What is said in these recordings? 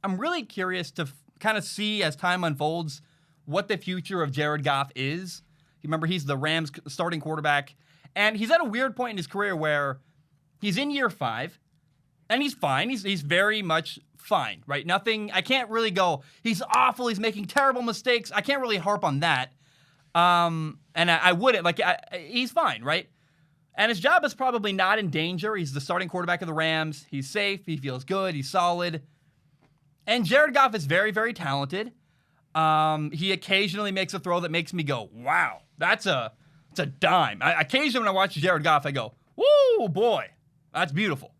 I'm really curious to kind of see as time unfolds what the future of Jared Goff is. You remember he's the Rams starting quarterback, and he's at a weird point in his career where he's in year 5, and he's fine. He's very much fine, right? Nothing. I can't really go, he's awful. He's making terrible mistakes. I can't really harp on that. And I wouldn't. He's fine, right? And his job is probably not in danger. He's the starting quarterback of the Rams. He's safe. He feels good. He's solid. And Jared Goff is very, very talented. He occasionally makes a throw that makes me go, wow, it's a dime. Occasionally when I watch Jared Goff, I go, woo, boy, that's beautiful.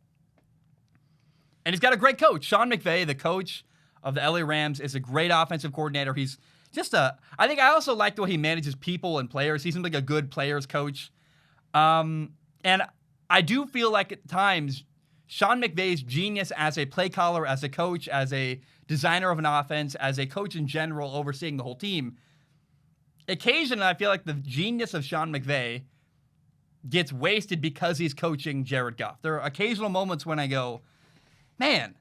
And he's got a great coach. Sean McVay, the coach of the LA Rams, is a great offensive coordinator. He's just I think I also like the way he manages people and players. He seems like a good players coach. And I do feel like at times Sean McVay's genius as a play caller, as a coach, as a designer of an offense, as a coach in general, overseeing the whole team, occasionally I feel like the genius of Sean McVay gets wasted because he's coaching Jared Goff. There are occasional moments when I go, man,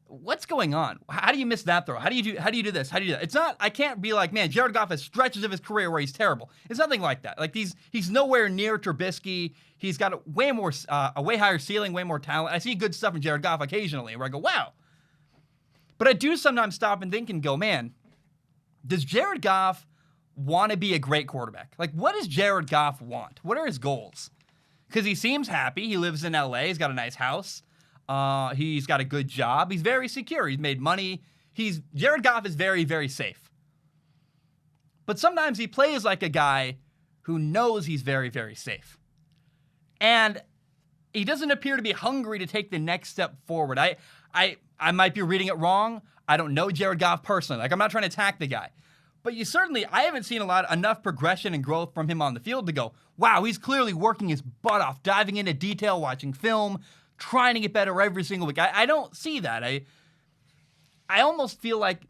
what's going on? How do you miss that throw? How do you do this? How do you do that? It's not, I can't be like, man, Jared Goff has stretches of his career where he's terrible. It's nothing like that. Like he's nowhere near Trubisky. He's got a way higher ceiling, way more talent. I see good stuff in Jared Goff occasionally where I go, wow. But I do sometimes stop and think and go, man, does Jared Goff want to be a great quarterback? Like, what does Jared Goff want? What are his goals? Because he seems happy. He lives in LA. He's got a nice house. He's got a good job. He's very secure. He's made money. Jared Goff is very, very safe. But sometimes he plays like a guy who knows he's very, very safe. And he doesn't appear to be hungry to take the next step forward. I might be reading it wrong. I don't know Jared Goff personally. Like, I'm not trying to attack the guy. But I haven't seen enough progression and growth from him on the field to go, wow, he's clearly working his butt off, diving into detail, watching film, trying to get better every single week. I don't see that. I almost feel like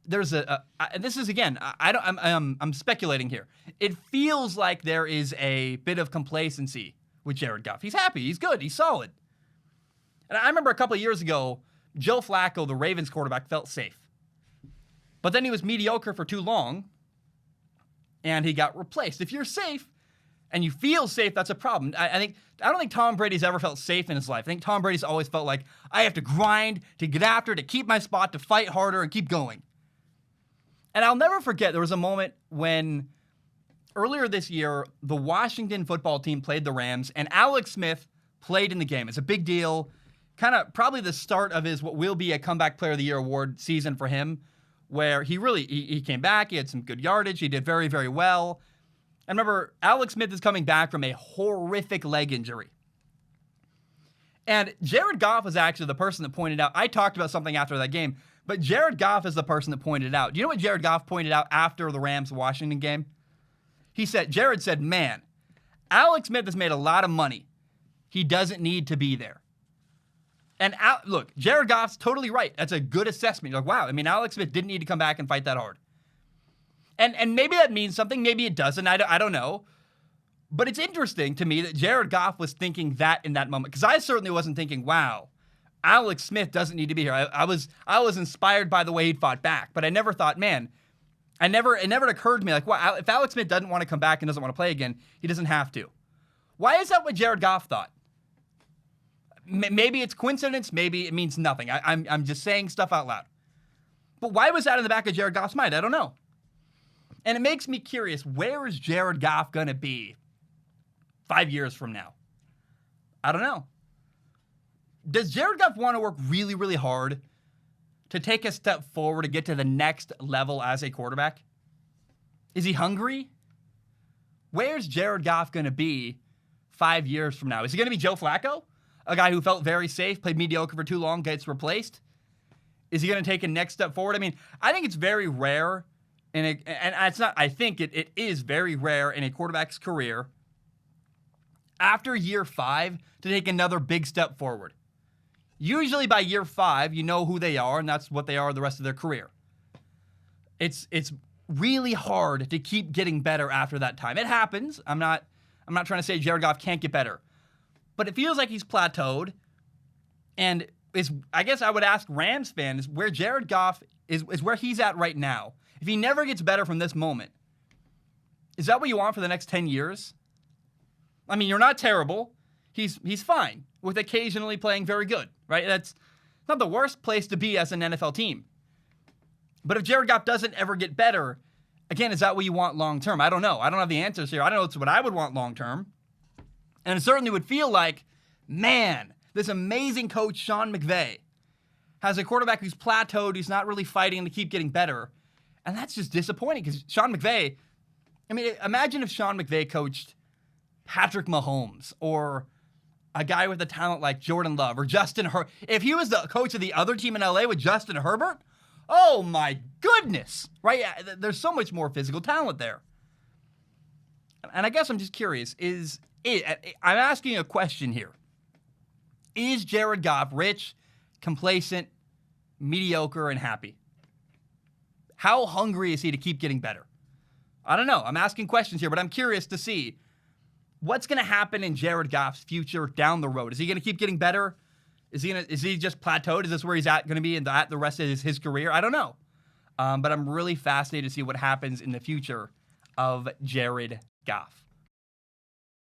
there's this is, again, I'm speculating here. It feels like there is a bit of complacency with Jared Goff. He's happy. He's good. He's solid. And I remember a couple of years ago, Joe Flacco, the Ravens quarterback, felt safe. But then he was mediocre for too long, and he got replaced. If you're safe and you feel safe, that's a problem. I don't think Tom Brady's ever felt safe in his life. I think Tom Brady's always felt like, I have to grind, to get after, to keep my spot, to fight harder, and keep going. And I'll never forget, there was a moment when earlier this year, the Washington football team played the Rams, and Alex Smith played in the game. It's a big deal. Kind of probably the start of what will be a Comeback Player of the Year award season for him, where he came back, he had some good yardage, he did very, very well. And remember, Alex Smith is coming back from a horrific leg injury. And Jared Goff was actually the person that pointed out, I talked about something after that game, but Jared Goff is the person that pointed it out. Do you know what Jared Goff pointed out after the Rams-Washington game? Jared said, man, Alex Smith has made a lot of money. He doesn't need to be there. And look, Jared Goff's totally right. That's a good assessment. You're like, wow, Alex Smith didn't need to come back and fight that hard. And maybe that means something. Maybe it doesn't. I don't know. But it's interesting to me that Jared Goff was thinking that in that moment. Because I certainly wasn't thinking, wow, Alex Smith doesn't need to be here. I was inspired by the way he'd fought back. But I never thought, man, it never occurred to me, like, wow, if Alex Smith doesn't want to come back and doesn't want to play again, he doesn't have to. Why is that what Jared Goff thought? Maybe it's coincidence. Maybe it means nothing. I'm just saying stuff out loud. But why was that in the back of Jared Goff's mind? I don't know. And it makes me curious, where is Jared Goff going to be 5 years from now? I don't know. Does Jared Goff want to work really, really hard to take a step forward to get to the next level as a quarterback? Is he hungry? Where's Jared Goff going to be 5 years from now? Is he going to be Joe Flacco? A guy who felt very safe, played mediocre for too long, gets replaced? Is he going to take a next step forward? I think it's very rare, and it's not. I think it is very rare in a quarterback's career after year 5 to take another big step forward. Usually by year 5, you know who they are, and that's what they are the rest of their career. It's really hard to keep getting better after that time. It happens. I'm not trying to say Jared Goff can't get better. But it feels like he's plateaued. And I guess I would ask Rams fans where Jared Goff is where he's at right now. If he never gets better from this moment, is that what you want for the next 10 years? I mean, you're not terrible. He's fine with occasionally playing very good, right? That's not the worst place to be as an NFL team. But if Jared Goff doesn't ever get better, again, is that what you want long term? I don't know. I don't have the answers here. I don't know it's what I would want long term. And it certainly would feel like, man, this amazing coach, Sean McVay, has a quarterback who's plateaued, who's not really fighting to keep getting better. And that's just disappointing because Sean McVay, I mean, imagine if Sean McVay coached Patrick Mahomes or a guy with a talent like Jordan Love or Justin Herbert. If he was the coach of the other team in LA with Justin Herbert, oh my goodness, right? There's so much more physical talent there. And I guess I'm just curious, I'm asking a question here. Is Jared Goff rich, complacent, mediocre, and happy? How hungry is he to keep getting better? I don't know. I'm asking questions here, but I'm curious to see what's going to happen in Jared Goff's future down the road. Is he going to keep getting better? Is he just plateaued? Is this where he's going to be at the rest of his career? I don't know. But I'm really fascinated to see what happens in the future of Jared Goff.